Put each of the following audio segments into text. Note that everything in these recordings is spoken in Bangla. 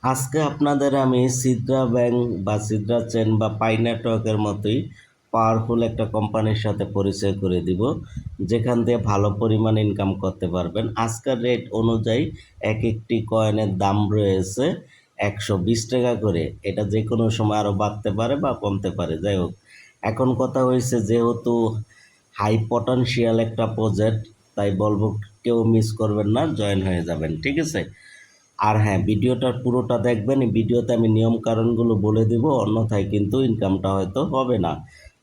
আজকে আপনাদের আমি সিদ্রা ব্যাংক বা সিদ্রা চেন বা পাই নেটওয়ার্কের মতোই পাওয়ারফুল একটা কোম্পানির সাথে পরিচয় করে দিব, যেখান থেকে ভালো পরিমাণ ইনকাম করতে পারবেন। আজকের রেট অনুযায়ী এক একটি কয়েনের দাম রয়েছে 120 টাকা করে। এটা যে কোনো সময় আরও বাড়তে পারে বা কমতে পারে, যাই হোক। এখন কথা হয়েছে, যেহেতু হাই পটেনশিয়াল একটা প্রজেক্ট, তাই বলবো কেউ মিস করবেন না, জয়েন হয়ে যাবেন, ঠিক আছে। আর হ্যাঁ, ভিডিওটার পুরোটা দেখবেন। এই ভিডিওতে আমি নিয়ম কারণগুলো বলে দেব, অন্যথায় কিন্তু ইনকামটা হয়তো হবে না।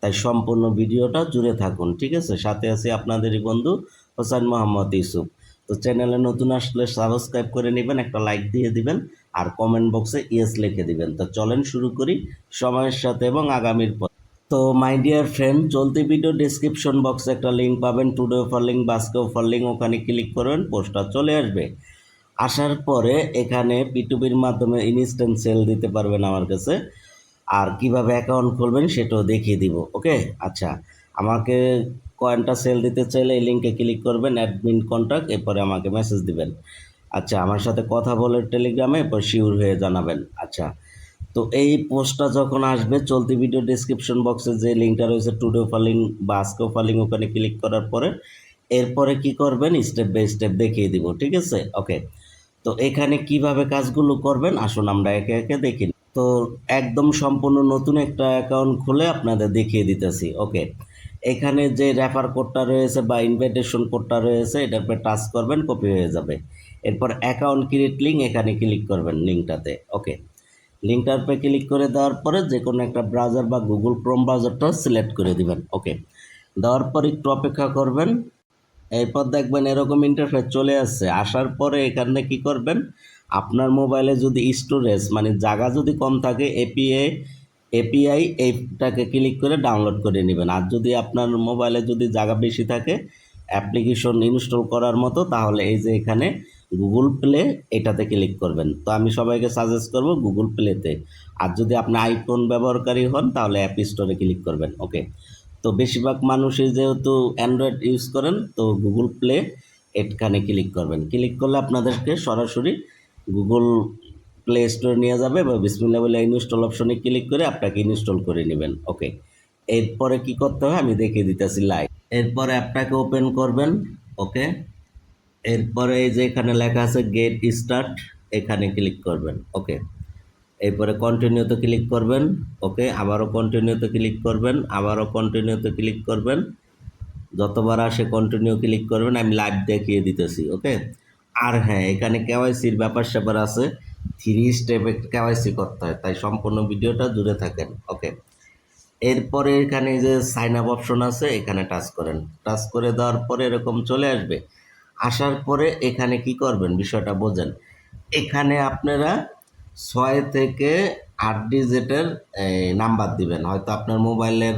তাই সম্পূর্ণ ভিডিওটা জুড়ে থাকুন, ঠিক আছে। সাথে আছি আপনাদেরই বন্ধু হোসেন মোহাম্মদ ইউসুফ। তো চ্যানেলে নতুন আসলে সাবস্ক্রাইব করে নেবেন, একটা লাইক দিয়ে দিবেন, আর কমেন্ট বক্সে ইয়েস লিখে দিবেন। তো চলেন শুরু করি সময়ের সাথে এবং আগামীর পথ। তো মাই ডিয়ার ফ্রেন্ড, চলতি ভিডিও ডিসক্রিপশন বক্সে একটা লিঙ্ক পাবেন, টুডে অফার লিঙ্ক, বাস্কে অফার লিঙ্ক। ওখানে ক্লিক করবেন, পোস্টটা চলে আসবে। আসার পরে এখানে পিটুপির মাধ্যমে ইনস্ট্যান্ট সেল দিতে পারবেন আমার কাছে। আর কিভাবে অ্যাকাউন্ট খুলবেন সেটাও দেখিয়ে দিব, ওকে। আচ্ছা, আমাকে কয়েনটা সেল দিতে চাইলে এই লিঙ্কে ক্লিক করবেন, অ্যাডমিন কন্ট্যাক্ট, এরপরে আমাকে মেসেজ দিবেন। আচ্ছা, আমার সাথে কথা বলে টেলিগ্রামে, এরপর শিওর হয়ে জানাবেন। আচ্ছা, তো এই পোস্টটা যখন আসবে, চলতি ভিডিও ডিসক্রিপশন বক্সে যে লিঙ্কটা রয়েছে টুডে অফার লিঙ্ক বা আজকে অফার লিঙ্ক, ওখানে ক্লিক করার পরে এরপরে কি করবেন স্টেপ বাই স্টেপ দেখিয়ে দিব, ঠিক আছে, ওকে। তো এখানে কিভাবে কাজগুলো করবেন আসুন আমরা একে একে দেখি। তো একদম সম্পূর্ণ নতুন একটা অ্যাকাউন্ট খুলে আপনাদের দেখিয়ে দিতেছি, ওকে। এখানে যে রেফার কোডটা রয়েছে বা ইনভাইটেশন কোডটা রয়েছে, এটার উপরে টাচ করবেন, কপি হয়ে যাবে। এরপর অ্যাকাউন্ট ক্রিয়েট লিঙ্ক, এখানে ক্লিক করবেন লিঙ্কটাতে, ওকে। লিঙ্কটার উপরে ক্লিক করে দেওয়ার পরে যে কোনো একটা ব্রাউজার বা গুগল ক্রোম ব্রাউজারটা সিলেক্ট করে দিবেন, ওকে। দেওয়ার পর একটু অপেক্ষা করবেন। এরপর দেখবেন এরকম ইন্টারফেস চলে আসছে। আসার পরে এখানে কি করবেন, আপনার মোবাইলে যদি স্টোরেজ মানে জায়গা যদি কম থাকে, এপিআই এইটাকে ক্লিক করে ডাউনলোড করে নেবেন। আর যদি আপনার মোবাইলে যদি জায়গা বেশি থাকে অ্যাপ্লিকেশন ইনস্টল করার মতো, তাহলে এই যে এখানে গুগল প্লে, এটাতে ক্লিক করবেন। তো আমি সবাইকে সাজেস্ট করব গুগল প্লেতে। আর যদি আপনি আইফোন ব্যবহারকারী হন তাহলে অ্যাপ স্টোরে ক্লিক করবেন, ওকে। তো বেশিরভাগ মানুষই যেহেতু অ্যান্ড্রয়েড ইউজ করেন, তো গুগল প্লে এখানে ক্লিক করবেন। ক্লিক করলে আপনাদেরকে সরাসরি গুগল প্লে স্টোরে নিয়ে যাবে, বা বিসমিল্লাহ বলে ইনস্টল অপশনে ক্লিক করে আপনাকে ইনস্টল করে নেবেন, ওকে। এরপরে কি করতে হয় আমি দেখিয়ে দিতেছি লাইভ। এরপরে অ্যাপটাকে ওপেন করবেন, ওকে। এরপরে এই যে এখানে লেখা আছে গেট স্টার্ট, এখানে ক্লিক করবেন, ওকে। এরপরে কন্টিনিউতে ক্লিক করবেন, ওকে। আবারও কন্টিনিউতে ক্লিক করবেন, আবারও কন্টিনিউতে ক্লিক করবেন। যতবার আসে কন্টিনিউ ক্লিক করবেন, আমি লাইভ দেখিয়ে দিতেছি, ওকে। আর হ্যাঁ, এখানে কেওয়াইসির ব্যাপার স্যাপার আছে, 3 স্টেপে কেওয়াইসি করতে হয়, তাই সম্পূর্ণ ভিডিওটা জুড়ে থাকেন, ওকে। এরপরে এখানে যে সাইন আপ অপশন আছে, এখানে টাচ করেন। টাচ করে দেওয়ার পরে এরকম চলে আসবে। আসার পরে এখানে কি করবেন বিষয়টা বোঝেন। এখানে আপনারা 6 থেকে 8 ডিজিটের নাম্বার দিবেন। হয়তো আপনার মোবাইলের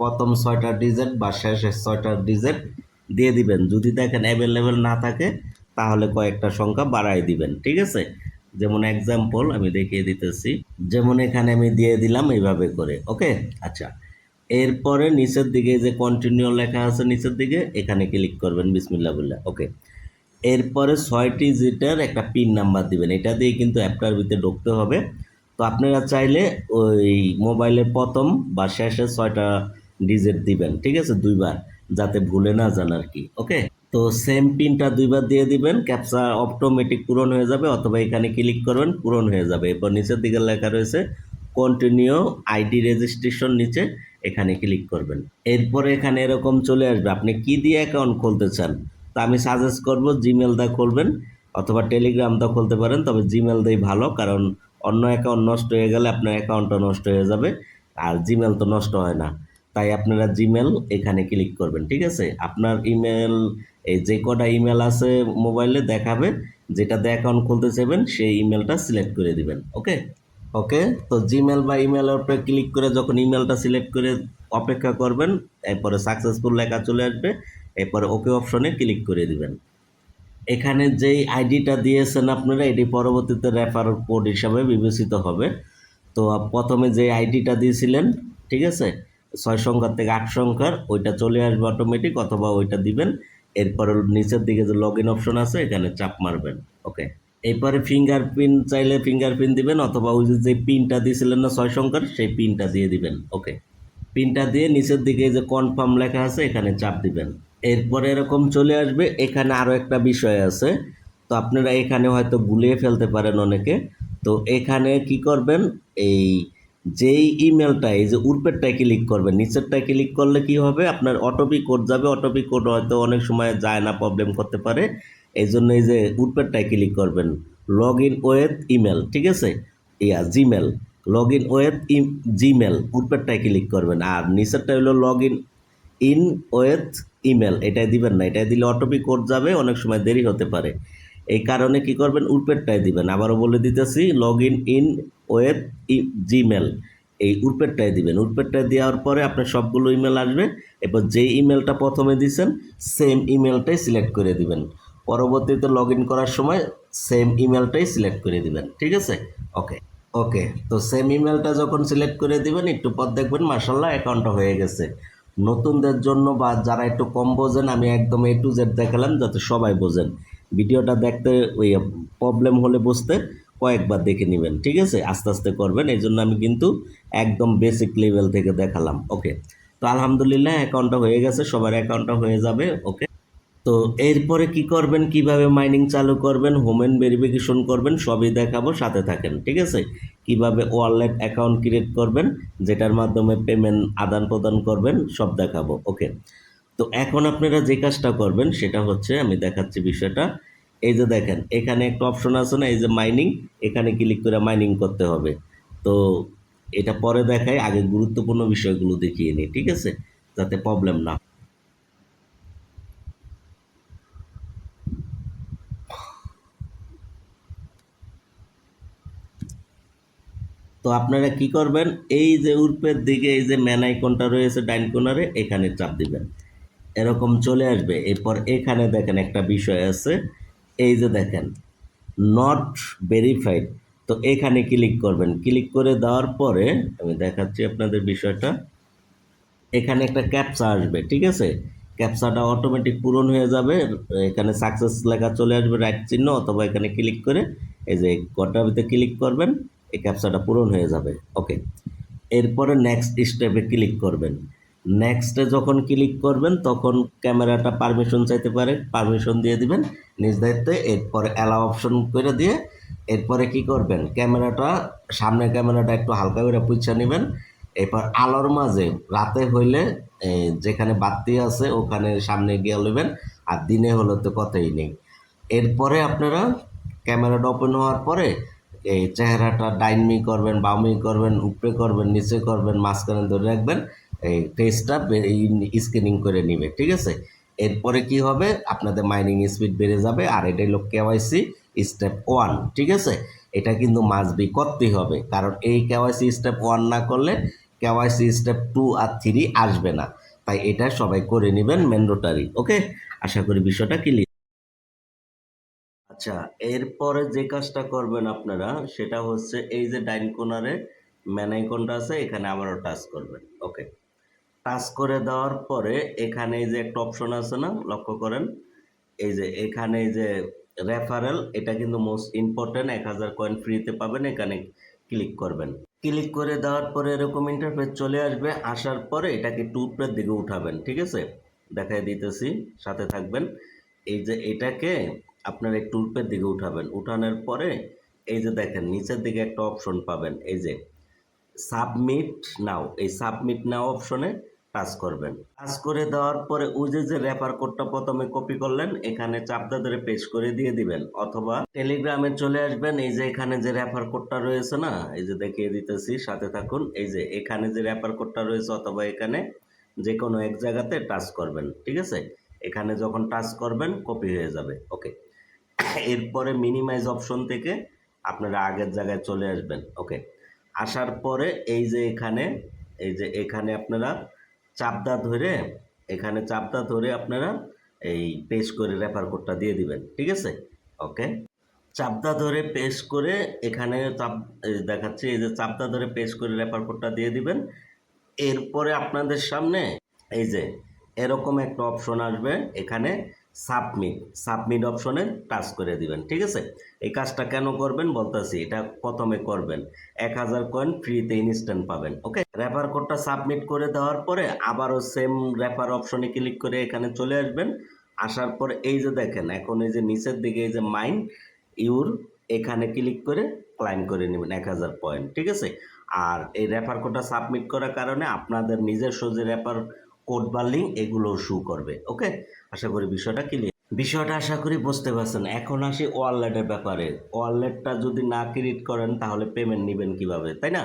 প্রথম 6টা ডিজিট বা শেষের 6টা ডিজিট দিয়ে দিবেন। যদি দেখেন অ্যাভেলেবেল না থাকে তাহলে কয়েকটা সংখ্যা বাড়াই দিবেন, ঠিক আছে। যেমন এক্সাম্পল আমি দেখিয়ে দিতেছি, যেমন এখানে আমি দিয়ে দিলাম এইভাবে করে, ওকে। আচ্ছা, এরপরে নিচের দিকে যে কন্টিনিউ লেখা আছে নিচের দিকে, এখানে ক্লিক করবেন বিসমিল্লাহ বলে, ওকে। এরপরে 6টি ডিজিটের একটা পিন নাম্বার দিবেন, এটা দিয়ে কিন্তু অ্যাপটার ভিতরে ঢুকতে হবে। তো আপনারা চাইলে ওই মোবাইলের প্রথম বা শেষের 6টা ডিজিট দিবেন, ঠিক আছে, দুইবার, যাতে ভুলে না যান আর কি, ওকে। তো সেম পিনটা দুইবার দিয়ে দিবেন, ক্যাপচা অটোমেটিক পূরণ হয়ে যাবে, অথবা এখানে ক্লিক করবেন, পূরণ হয়ে যাবে। এরপর নিচের দিকে লেখা রয়েছে কন্টিনিউ আইডি রেজিস্ট্রেশন, নিচে এখানে ক্লিক করবেন। এরপরে এখানে এরকম চলে আসবে আপনি কি দিয়ে অ্যাকাউন্ট খুলতে চান। তা আমি সাজেস্ট করব জিমেল দা খুলবেন, অথবা টেলিগ্রাম দা খুলতে পারেন, তবে জিমেল দেই ভালো, কারণ অন্য অ্যাকাউন্ট নষ্ট হয়ে গেলে আপনার অ্যাকাউন্টটা নষ্ট হয়ে যাবে, আর জিমেল তো নষ্ট হয় না। তাই আপনারা জিমেল এখানে ক্লিক করবেন, ঠিক আছে। আপনার ইমেল, এই যে কটা ইমেল আছে মোবাইলে দেখাবে, যেটাতে অ্যাকাউন্ট খুলতে চাইবেন সেই ইমেলটা সিলেক্ট করে দিবেন, ওকে। ওকে, তো জিমেল বা ইমেলের উপরে ক্লিক করে যখন ইমেলটা সিলেক্ট করে অপেক্ষা করবেন, এরপরে সাকসেসফুল লেখা চলে আসবে, এরপরে ওকে অপশনে ক্লিক করে দিবেন। এখানে যেই আইডিটা দিয়েছেন আপনারা, এটি পরবর্তীতে রেফার কোড হিসাবে বিবেচিত হবে। তো প্রথমে যে আইডিটা দিয়েছিলেন, ঠিক আছে, 6 সংখ্যার থেকে 8 সংখ্যার, ওইটা চলে আসবে অটোমেটিক, অথবা ওইটা দিবেন। এরপরে নিচের দিকে যে লগ ইন অপশন আছে, এখানে চাপ মারবেন, ওকে। এরপরে ফিঙ্গারপ্রিন্ট চাইলে ফিঙ্গারপ্রিন্ট দিবেন, অথবা ওই যে পিনটা দিয়েছিলেন না 6 সংখ্যার, সেই পিনটা দিয়ে দিবেন। ওকে, পিনটা দিয়ে নিচের দিকে এই যে কনফার্ম লেখা আছে এখানে চাপ দিবেন। এরপরে এরকম চলে আসবে। এখানে আরো একটা বিষয় আছে, তো আপনারা এখানে হয়তো গুলিয়ে ফেলতে পারেন অনেকে। তো এখানে কি করবেন, এই যেই ইমেলটা এই যে উপরেরটায় ক্লিক করবেন, নিচেরটায় ক্লিক করলে কি হবে, আপনার ওটিপি কোড যাবে। ওটিপি কোড হয়তো অনেক সময় যায় না, প্রবলেম করতে পারে। এই জন্য এই যে উপরেরটায় ক্লিক করবেন, লগ ইন ওয়েথ ইমেল, ঠিক আছে, Gmail, log in with Gmail, উপরেরটায় ক্লিক করবেন। আর নিচেরটা হলো log in in with email, এটাই দিবেন না। এটাই দিলে অটোপি কোড যাবে, অনেক সময় দেরি হতে পারে। এই কারণে কি করবেন, উপরেরটাই দিবেন। আবারও বলে দিতেছি, log in in with Gmail, এই উপরেরটাই দিবেন। উপরেরটায় দেওয়ার পরে আপনার সবগুলো ইমেল আসবে। এরপর যে ইমেলটা প্রথমে দিয়েছেন সেম ইমেলটাই সিলেক্ট করে দিবেন। পরবর্তীতে লগ ইন করার সময় সেম ইমেলটাই সিলেক্ট করে দিবেন, ঠিক আছে। ওকে, ওকে, তো সেম ইমেলটা যখন সিলেক্ট করে দিবেন, একটু পর দেখবেন মার্শাল্লাহ অ্যাকাউন্টটা হয়ে গেছে। নতুনদের জন্য বা যারা একটু কম বোঝেন, আমি একদম A to Z দেখালাম যাতে সবাই বোঝেন। ভিডিওটা দেখতে ওই প্রবলেম হলে বুঝতে কয়েকবার দেখে নেবেন, ঠিক আছে, আস্তে আস্তে করবেন। এই জন্য আমি কিন্তু একদম বেসিক লেভেল থেকে দেখালাম। ওকে, তো আলহামদুলিল্লাহ অ্যাকাউন্টটা হয়ে গেছে, সবার অ্যাকাউন্টটা হয়ে যাবে। ওকে, তো এরপরে কি করবেন, কিভাবে মাইনিং চালু করবেন, হোমেন ভেরিফিকেশন করবেন, সবই দেখাবো, সাথে থাকেন, ঠিক আছে। কিভাবে ওয়ালেট অ্যাকাউন্ট ক্রিয়েট করবেন, যেটার মাধ্যমে পেমেন্ট আদান প্রদান করবেন, সব দেখাবো। ওকে, তো এখন আপনারা যে কাজটা করবেন সেটা হচ্ছে, আমি দেখাচ্ছি বিষয়টা। এই যে দেখেন এখানে একটা অপশন আছে না, এই যে মাইনিং, এখানে ক্লিক করে মাইনিং করতে হবে। তো এটা পরে দেখাই, আগে গুরুত্বপূর্ণ বিষয়গুলো দেখিয়ে নিই, ঠিক আছে, যাতে প্রবলেম না হয়। তো আপনারা কি করবেন, এই যে উপরের দিকে এই যে ম্যান আইকনটা রয়েছে ডাইন কোনারে, এখানে চাপ দিবেন। এরকম চলে আসবে। এরপর এখানে দেখেন একটা বিষয় আছে, এই যে দেখেন নট ভেরিফাইড, তো এখানে ক্লিক করবেন। ক্লিক করে দেওয়ার পরে আমি দেখাচ্ছি আপনাদের বিষয়টা। এখানে একটা ক্যাপচা আসবে, ঠিক আছে, ক্যাপচাটা অটোমেটিক পূরণ হয়ে যাবে। এখানে সাকসেস লেখা চলে আসবে, রাইট চিহ্ন, অথবা এখানে ক্লিক করে এই যে ঘরটার ভিতরে ক্লিক করবেন, এই ক্যাপচাটা পূরণ হয়ে যাবে। ওকে, এরপরে নেক্সট স্টেপে ক্লিক করবেন। নেক্সটে যখন ক্লিক করবেন তখন ক্যামেরাটা পারমিশন চাইতে পারে, পারমিশন দিয়ে দিবেন নিজ দায়িত্বে। এরপরে অ্যালাউ অপশন করে দিয়ে এরপরে কি করবেন, ক্যামেরাটা, সামনের ক্যামেরাটা একটু হালকা করে পুছা নেবেন। এরপর আলোর মাঝে রাতে হইলে যেখানে বাতি আছে ওখানে সামনে গিয়ে নেবেন, আর দিনে হলে তো কথাই নেই। এরপরে আপনারা ক্যামেরাটা ওপেন হওয়ার পরে এই চেহারাটা ডাইনমি করবেন, বামমি করবেন, উপরে করবেন, নিচে করবেন, মাঝখানে ধরে রাখবেন। এই ফেসটা স্ক্যানিং করে নিবে, ঠিক আছে। এরপরে কি হবে, আপনাদের মাইনিং স্পিড বেড়ে যাবে। আর এটা হলো KYC স্টেপ 1, ঠিক আছে। এটা কিন্তু মাস্ট বি করতেই হবে, কারণ এই KYC স্টেপ 1 না করলে KYC স্টেপ 2 আর 3 আসবে না। তাই এটা সবাই করে নেবেন, ম্যান্ডেটরি। ওকে, আশা করি বিষয়টা ক্লিয়ার। আচ্ছা, এরপরে যে কাজটা করবেন আপনারা সেটা হচ্ছে, এই যে ডাইন কোনারে ম্যান আইকনটা আছে, এখানে আবারও টাচ করবেন। ওকে, টাচ করে দেওয়ার পরে এখানে এই যে একটা অপশন আছে না, লক্ষ্য করেন, এই যে এখানে এই যে রেফারেল, এটা কিন্তু মোস্ট ইম্পর্টেন্ট, 1000 কয়েন ফ্রিতে পাবেন, এখানে ক্লিক করবেন। ক্লিক করে দেওয়ার পরে এরকম ইন্টারফেস চলে আসবে। আসার পরে এটাকে টুপের দিকে উঠাবেন, ঠিক আছে, দেখাই দিতেছি, সাথে থাকবেন। এই যে এটাকে আপনার এই টুপের দিকে উঠাবেন। উঠানোর পরে এই যে দেখেন নিচের দিকে একটা অপশন পাবেন, এই যে সাবমিট নাও, এই সাবমিট নাও অপশনে টাচ করবেন। টাচ করে দেওয়ার পরে ওই যে রেফার কোডটা প্রথমে কপি করলেন, এখানে চাপটা ধরে পেস্ট করে দিয়ে দিবেন, অথবা টেলিগ্রামে চলে আসবেন। এই যে এখানে যে রেফার কোডটা রয়েছে না, এই যে দেখিয়ে দিতেছি, সাথে থাকুন। এই যে এখানে যে রেফার কোডটা রয়েছে, অথবা এখানে যে কোনো এক জায়গাতে টাচ করবেন, ঠিক আছে। এখানে যখন টাচ করবেন কপি হয়ে যাবে। ওকে, এরপরে মিনিমাইজ অপশন থেকে আপনারা আগের জায়গায় চলে আসবেন। ওকে, আসার পরে এই যে এখানে, এই যে এখানে আপনারা চাপদা ধরে, এখানে চাপদা ধরে আপনারা এই পেস্ট করে রেফার কোডটা দিয়ে দিবেন, ঠিক আছে। ওকে, চাপদা ধরে পেস্ট করে এখানে এই দেখাচ্ছি, এই যে চাপদা ধরে পেস্ট করে রেফার কোডটা দিয়ে দিবেন। এরপরে আপনাদের সামনে এই যে এরকম একটা অপশন আসবে, এখানে সাবমিট সাবমিট অপশনে টাচ করে দিবেন। ঠিক আছে, এই কাজটা কেন করবেন বলতেছি। এটা প্রথমে করবেন, 1000 কয়েন ফ্রিতে ইনস্ট্যান্ট পাবেন। ওকে, রেফার কোডটা সাবমিট করে দেওয়ার পরে আবারও সেম রেফার অপশনে ক্লিক করে এখানে চলে আসবেন। আসার পর এই যে দেখেন, এখন এই যে নিচের দিকে এই যে মাইন ইউর, এখানে ক্লিক করে ক্লাইম করে নেবেন 1000 পয়েন্ট। ঠিক আছে, আর এই রেফার কোডটা সাবমিট করার কারণে আপনাদের নিজস্ব যে রেফার কোড বা লিঙ্ক এগুলো শো করবে। ওকে, আশা করি বিষয়টা আশা করি বুঝতে পারছেন। এখন আসি ওয়ালেটের ব্যাপারে। ওয়ালেটটা যদি না ক্রিয়েট করেন তাহলে পেমেন্ট নেবেন কিভাবে, তাই না?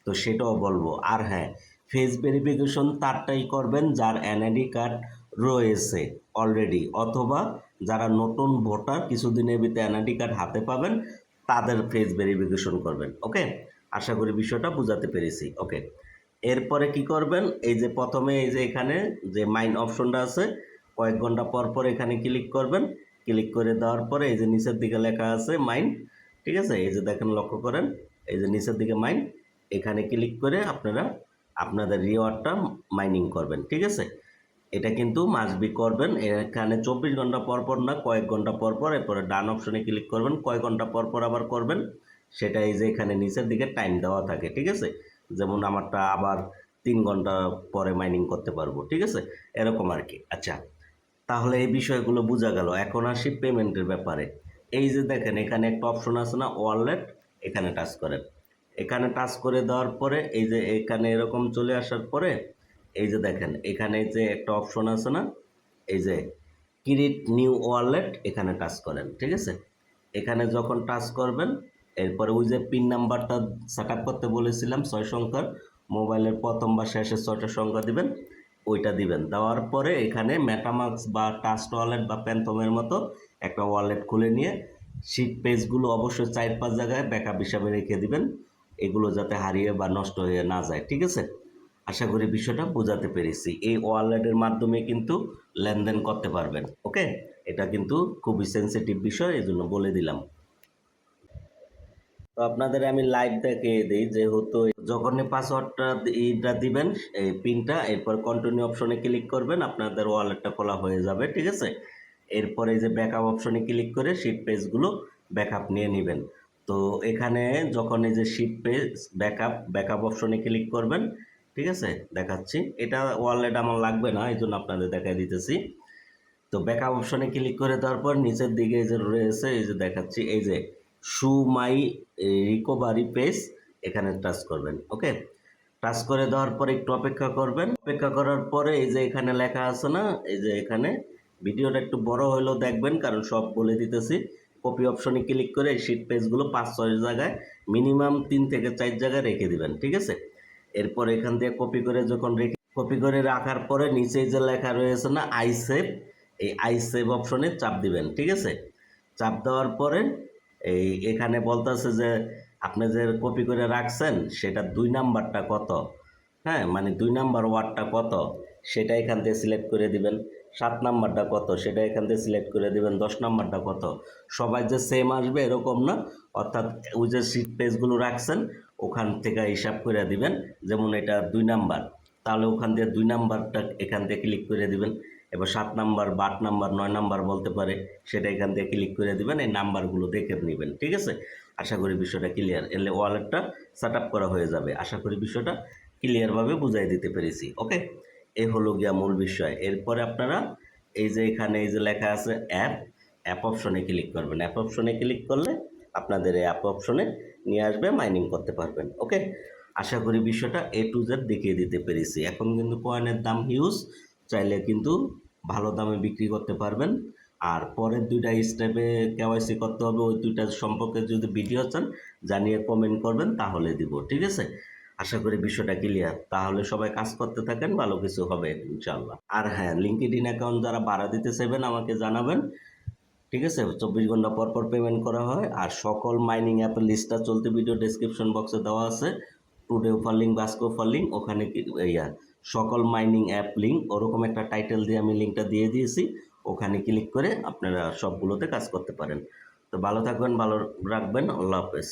তো সেটাও বলবো। আর হ্যাঁ, ফেস ভেরিফিকেশন তারটাই করবেন যার এনআইডি কার্ড রয়েছে অলরেডি, অথবা যারা নতুন ভোটার কিছুদিনের ভিতরে এনআইডি কার্ড হাতে পাবেন তাদের ফেস ভেরিফিকেশন করবেন। ওকে, আশা করি বিষয়টা বোঝাতে পেরেছি। ওকে, এরপরে কি করবেন, এই যে প্রথমে এই যে এখানে যে মাইন অপশনটা আছে, কয়েক ঘন্টা পর পর এখানে ক্লিক করবেন। ক্লিক করে দেওয়ার পরে এই যে নিচের দিকে লেখা আছে মাইন। ঠিক আছে, এই যে দেখেন, লক্ষ্য করেন, এই যে নিচের দিকে মাইন, এখানে ক্লিক করে আপনারা আপনাদের রিওয়ার্ডটা মাইনিং করবেন। ঠিক আছে, এটা কিন্তু মাস্ট বি করবেন। এখানে 24 ঘন্টা পর পর না, কয়েক ঘন্টা পর পর। এরপরে ডান অপশনে ক্লিক করবেন, কয়েক ঘন্টা পর পর আবার করবেন। সেটা এই যে এখানে নিচের দিকে টাইম দেওয়া থাকে। ঠিক আছে, যেমন আমারটা আবার 3 ঘন্টা পরে মাইনিং করতে পারবো। ঠিক আছে, এরকম আর কি। আচ্ছা, তাহলে এই বিষয়গুলো বোঝা গেল। এখন আসি পেমেন্টের ব্যাপারে। এই যে দেখেন, এখানে একটা অপশন আছে না, ওয়ালেট, এখানে টাচ করেন। এখানে টাচ করে দেওয়ার পরে এই যে এখানে এরকম চলে আসার পরে এই যে দেখেন, এখানে যে একটা অপশন আছে না, এই যে ক্রিয়েট নিউ ওয়ালেট, এখানে টাচ করেন। ঠিক আছে, এখানে যখন টাচ করবেন এরপরে ওই যে পিন নাম্বারটা সেট আপ করতে বলেছিলাম 6 সংখ্যার, মোবাইলের প্রথম বা শেষের 6টা সংখ্যা দিবেন, ওইটা দিবেন। দেওয়ার পরে এখানে মেটামাক্স বা ট্রাস্ট ওয়ালেট বা প্যান্থমের মতো একটা ওয়ালেট খুলে নিয়ে শিট পেজগুলো অবশ্যই 4-5 জায়গায় ব্যাকআপ হিসাবে রেখে দিবেন, এগুলো যাতে হারিয়ে বা নষ্ট হয়ে না যায়। ঠিক আছে, আশা করি বিষয়টা বোঝাতে পেরেছি। এই ওয়ালেটের মাধ্যমে কিন্তু লেনদেন করতে পারবেন। ওকে, এটা কিন্তু খুবই সেন্সিটিভ বিষয়, এই জন্য বলে দিলাম। তো আপনাদের আমি লাইভ দেখিয়ে দিই, যেহেতু যখনই পাসওয়ার্ডটা এইটা দিবেন, এই পিনটা, এরপর কন্টিনিউ অপশনে ক্লিক করবেন, আপনাদের ওয়ালেটটা খোলা হয়ে যাবে। ঠিক আছে, এরপরে যে ব্যাকআপ অপশনে ক্লিক করে শিট পেজগুলো ব্যাকআপ নিয়ে নেবেন। তো এখানে যখন এই যে শিট পেজ ব্যাকআপ অপশনে ক্লিক করবেন, ঠিক আছে, দেখাচ্ছি। এটা ওয়ালেট আমার লাগবে না, এই জন্য আপনাদের দেখাই দিতেছি। তো ব্যাকআপ অপশনে ক্লিক করে দেওয়ার পর নিচের দিকে এই যে রয়েছে, এই যে দেখাচ্ছি, এই যে শু মাই রিকভারি পেজ, এখানে টাচ করবেন। ওকে, টাচ করে দেওয়ার পরে একটু অপেক্ষা করবেন। অপেক্ষা করার পরে এই যে এখানে লেখা আছে না, এই যে এখানে, ভিডিওটা একটু বড় হলেও দেখবেন কারণ সব বলে দিতেছি। কপি অপশনে ক্লিক করে এই শিট পেজগুলো 5-6 জায়গায়, মিনিমাম 3 থেকে 4 জায়গায় রেখে দিবেন। ঠিক আছে, এরপর এখান থেকে কপি করে রাখার পরে নিচে যে লেখা রয়েছে না আই সেভ, এই আই সেভ অপশনে চাপ দিবেন। ঠিক আছে, চাপ দেওয়ার পরে এই এখানে বলতেছে যে আপনি যে কপি করে রাখছেন সেটা 2 নাম্বারটা কত, হ্যাঁ, মানে 2 নাম্বার ওয়ার্ডটা কত সেটা এখান থেকে সিলেক্ট করে দিবেন। 7 নাম্বারটা কত সেটা এখান থেকে সিলেক্ট করে দিবেন। 10 নাম্বারটা কত, সবাই যে সেম আসবে এরকম না, অর্থাৎ ওই যে সিট পেজগুলো রাখছেন ওখান থেকে হিসাব করে দিবেন। যেমন এটা 2 নাম্বার, তাহলে ওখান দিয়ে 2 নাম্বারটা এখান থেকে ক্লিক করে দিবেন। এবার 7 নাম্বার বা 8 নাম্বার 9 নাম্বার বলতে পারে, সেটা এখান থেকে ক্লিক করে দিবেন, এই নাম্বারগুলো দেখে নেবেন। ঠিক আছে, আশা করি বিষয়টা ক্লিয়ার। এলে ওয়ালেটটা সেট আপ করা হয়ে যাবে। আশা করি বিষয়টা ক্লিয়ারভাবে বুঝাই দিতে পেরেছি। ওকে, এই হলো গিয়া মূল বিষয়। এরপরে আপনারা এই যে এখানে এই যে লেখা আছে অ্যাপ অপশনে ক্লিক করবেন। অ্যাপ অপশনে ক্লিক করলে আপনাদের এই অ্যাপ অপশনে নিয়ে আসবে, মাইনিং করতে পারবেন। ওকে, আশা করি বিষয়টা A to Z দেখিয়ে দিতে পেরেছি। এখন কিন্তু কয়েনের দাম হিউজ, চাইলে কিন্তু ভালো দামে বিক্রি করতে পারবেন। আর পরের 2টা স্টেপে কেওয়াইসি করতে হবে, ওই 2টা সম্পর্কে যদি ভিডিও চান জানিয়ে কমেন্ট করবেন, তাহলে দিব। ঠিক আছে, আশা করি বিষয়টা ক্লিয়ার। তাহলে সবাই কাজ করতে থাকেন, ভালো কিছু হবে ইনশাল্লাহ। আর হ্যাঁ, লিঙ্কডইন অ্যাকাউন্ট যারা ভাড়া দিতে চাইবেন আমাকে জানাবেন। ঠিক আছে, 24 ঘন্টা পর পর পেমেন্ট করা হয়। আর সকল মাইনিং অ্যাপের লিস্টটা চলতি ভিডিও ডেসক্রিপশন বক্সে দেওয়া আছে। Today offer link, বাস্কো offer link, ওখানে সকল মাইনিং অ্যাপ লিঙ্ক, ওরকম একটা টাইটেল দিয়ে আমি লিঙ্কটা দিয়ে দিয়েছি। ওখানে ক্লিক করে আপনারা সবগুলোতে কাজ করতে পারেন। তো ভালো থাকবেন, ভালো রাখবেন, আল্লাহ হাফেজ।